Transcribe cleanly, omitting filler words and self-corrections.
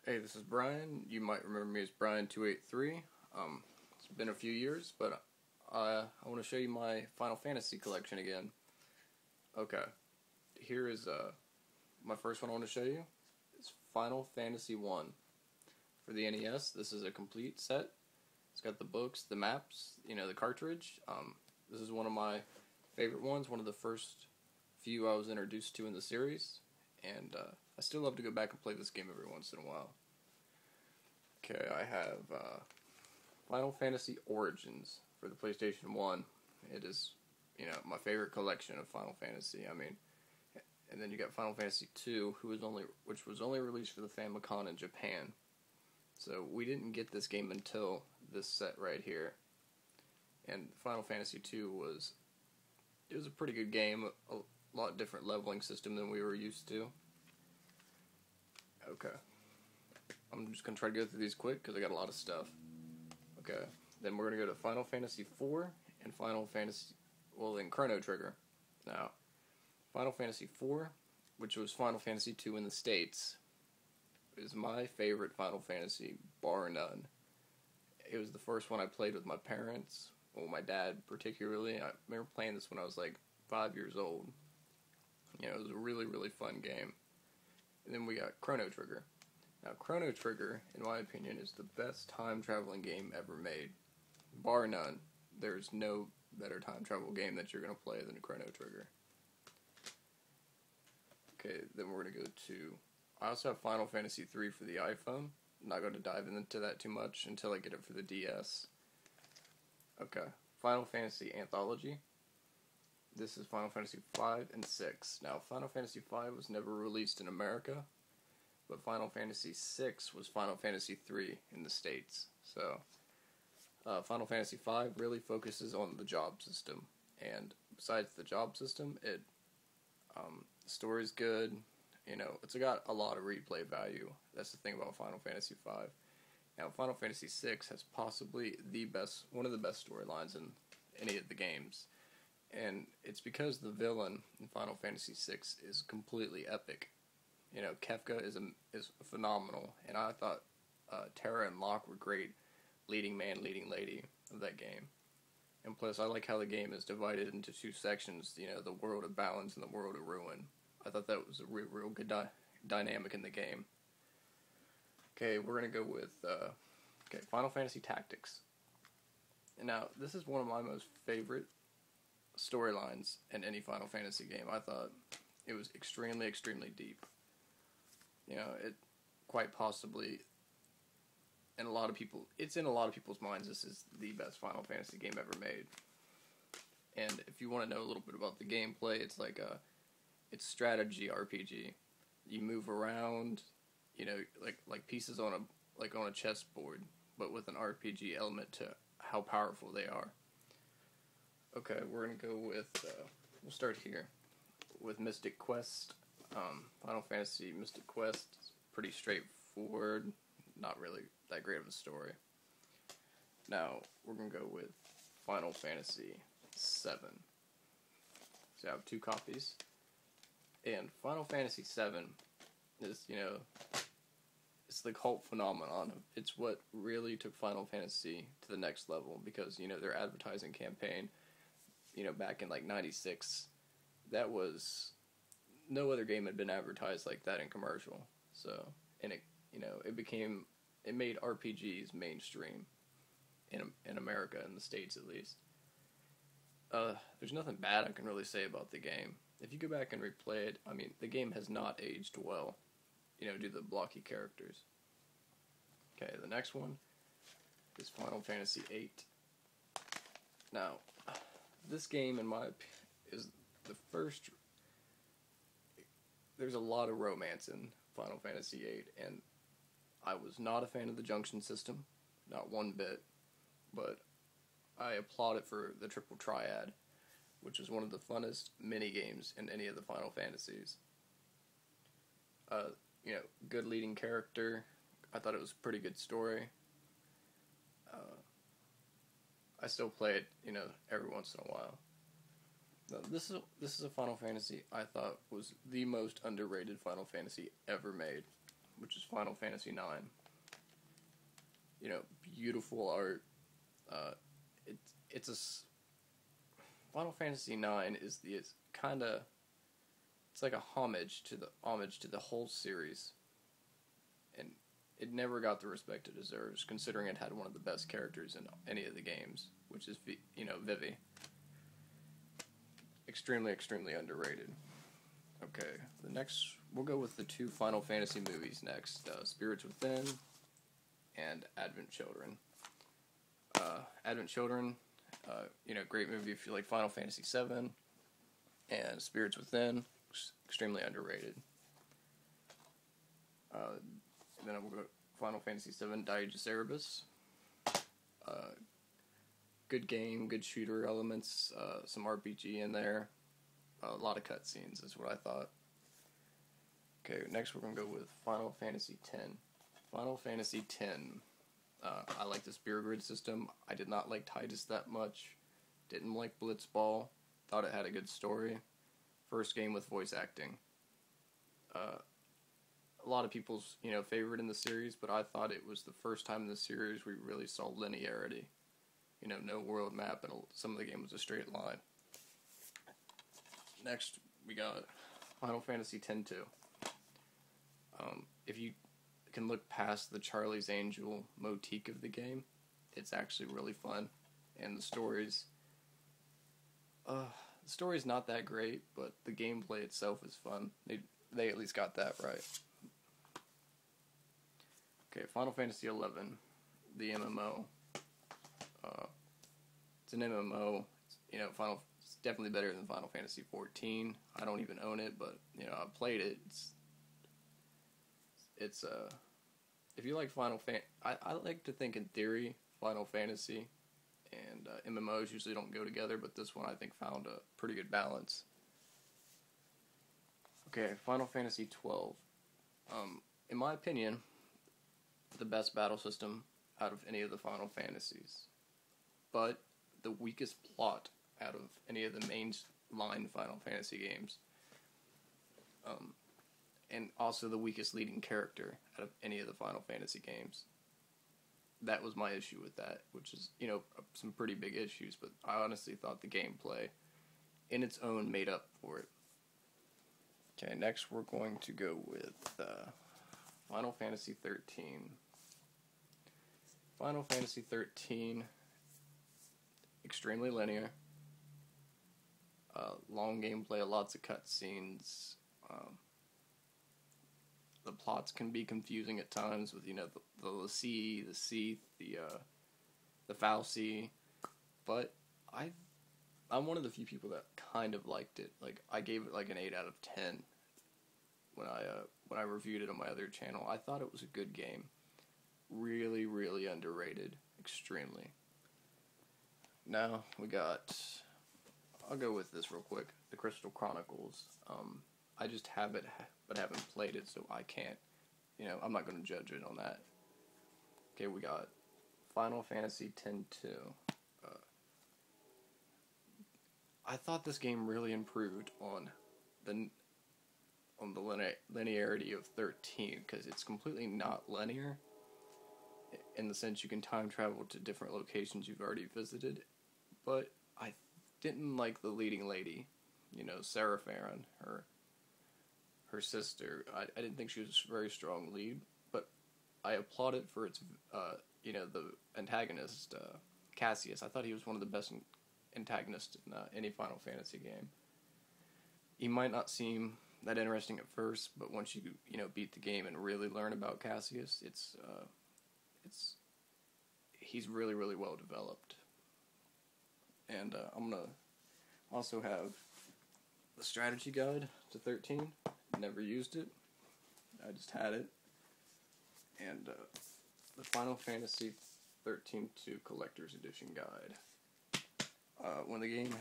Hey, this is Brian. You might remember me as Brian283. It's been a few years, but I want to show you my Final Fantasy collection again. Okay, here is my first one I want to show you. It's Final Fantasy 1 for the NES. This is a complete set. It's got the books, the maps, the cartridge. This is one of my favorite ones, one of the first few I was introduced to in the series, and I still love to go back and play this game every once in a while. Okay, I have Final Fantasy Origins for the PlayStation 1. It is, my favorite collection of Final Fantasy. And then you got Final Fantasy 2, which was only released for the Famicom in Japan. So we didn't get this game until this set right here. And Final Fantasy 2 was a pretty good game, a lot different leveling system than we were used to. Okay. I'm just going to try to go through these quick because I got a lot of stuff. Okay. Then we're going to go to Final Fantasy 4 and then Chrono Trigger. Now, Final Fantasy 4, which was Final Fantasy 2 in the States, is my favorite Final Fantasy, bar none. It was the first one I played with my parents, well, my dad particularly. I remember playing this when I was like 5 years old. It was a really, really fun game. And then we got Chrono Trigger. Now, Chrono Trigger, in my opinion, is the best time-traveling game ever made. Bar none. There's no better time-travel game that you're going to play than Chrono Trigger. Okay, then we're going to go to... I also have Final Fantasy 3 for the iPhone. I'm not going to dive into that too much until I get it for the DS. Okay, Final Fantasy Anthology. This is Final Fantasy 5 and 6. Now, Final Fantasy 5 was never released in America, but Final Fantasy 6 was Final Fantasy 3 in the States. So, Final Fantasy 5 really focuses on the job system. And besides the job system, the story's good. It's got a lot of replay value. That's the thing about Final Fantasy 5. Now, Final Fantasy 6 has possibly one of the best storylines in any of the games. And it's because the villain in Final Fantasy 6 is completely epic. Kefka is phenomenal, and I thought Terra and Locke were great leading man, leading lady of that game. And plus, I like how the game is divided into two sections, the world of balance and the world of ruin. I thought that was a real good dynamic in the game. Okay, we're going to go with Final Fantasy Tactics. And now, this is one of my most favorite storylines in any Final Fantasy game. I thought it was extremely, extremely deep. It quite possibly, it's in a lot of people's minds, this is the best Final Fantasy game ever made. And if you want to know a little bit about the gameplay, it's it's strategy RPG. You move around, like pieces on a chessboard, but with an RPG element to how powerful they are. Okay, we're gonna go with, we'll start here with Mystic Quest. Final Fantasy Mystic Quest is pretty straightforward, not really that great of a story. Now, we're gonna go with Final Fantasy 7. So I have 2 copies. And Final Fantasy 7 is, it's the cult phenomenon. It's what really took Final Fantasy to the next level because, their advertising campaign, back in like 96, that was, no other game had been advertised like that in commercial. So, and it made RPGs mainstream in America, in the States at least. There's nothing bad I can really say about the game. If you go back and replay it, the game has not aged well, due to the blocky characters. Okay, the next one is Final Fantasy VIII. Now, this game, in my opinion, is the first... There's a lot of romance in Final Fantasy VIII, and I was not a fan of the junction system, not one bit, but I applaud it for the Triple Triad, which is one of the funnest mini-games in any of the Final Fantasies. Good leading character. I thought it was a pretty good story. I still play it, every once in a while. Now, this is a Final Fantasy I thought was the most underrated Final Fantasy ever made, which is Final Fantasy IX. You know, beautiful art. Final Fantasy IX is kind of, it's like a homage to the whole series, and it never got the respect it deserves, considering it had one of the best characters in any of the games, which is Vivi. Extremely, extremely underrated. Okay, we'll go with the 2 Final Fantasy movies next, Spirits Within and Advent Children. Advent Children, great movie if you like Final Fantasy VII, and Spirits Within, extremely underrated. Then we'll go Final Fantasy VII, Diegeis Erebus. Good game, good shooter elements, some RPG in there. A lot of cutscenes is what I thought. Okay, next we're going to go with Final Fantasy X. Final Fantasy X. I like the Spear Grid system. I did not like Tidus that much. Didn't like Blitzball. Thought it had a good story. First game with voice acting. A lot of people's favorite in the series, but I thought it was the first time in the series we really saw linearity. No world map, and some of the game was a straight line. Next, we got Final Fantasy X-2. If you can look past the Charlie's Angel motif of the game, it's actually really fun, and the story's not that great, but the gameplay itself is fun. They at least got that right. Okay, Final Fantasy XI, the MMO. It's an MMO. It's definitely better than Final Fantasy XIV. I don't even own it, but I played it. It's if you like Final Fantasy, I like to think in theory Final Fantasy and MMOs usually don't go together, but this one I think found a pretty good balance. Okay, Final Fantasy XII. In my opinion, the best battle system out of any of the Final Fantasies, but the weakest plot out of any of the mainline Final Fantasy games, and also the weakest leading character out of any of the Final Fantasy games. That was my issue with that, which is, some pretty big issues, but I honestly thought the gameplay in its own made up for it. Okay, next we're going to go with Final Fantasy XIII. Final Fantasy XIII, extremely linear, long gameplay, lots of cutscenes. The plots can be confusing at times with the l'Cie, the Seath, the fal'Cie, but I'm one of the few people that kind of liked it. Like, I gave it like an 8 out of 10 when I reviewed it on my other channel. I thought it was a good game. Really, really underrated. Extremely. Now, I'll go with this real quick. The Crystal Chronicles. I just have it, but haven't played it, so I can't, I'm not going to judge it on that. Okay, we got Final Fantasy X-2. I thought this game really improved on the linearity of 13, because it's completely not linear, in the sense you can time travel to different locations you've already visited, but I didn't like the leading lady, Sarah Farron, her sister. I didn't think she was a very strong lead, but I applaud it for its, the antagonist, Cassius. I thought he was one of the best antagonists in any Final Fantasy game. He might not seem that interesting at first, but once you beat the game and really learn about Cassius, he's really, really well developed. And I'm gonna also have the strategy guide to 13. Never used it. I just had it. And the Final Fantasy 13-2 Collector's Edition guide. When the game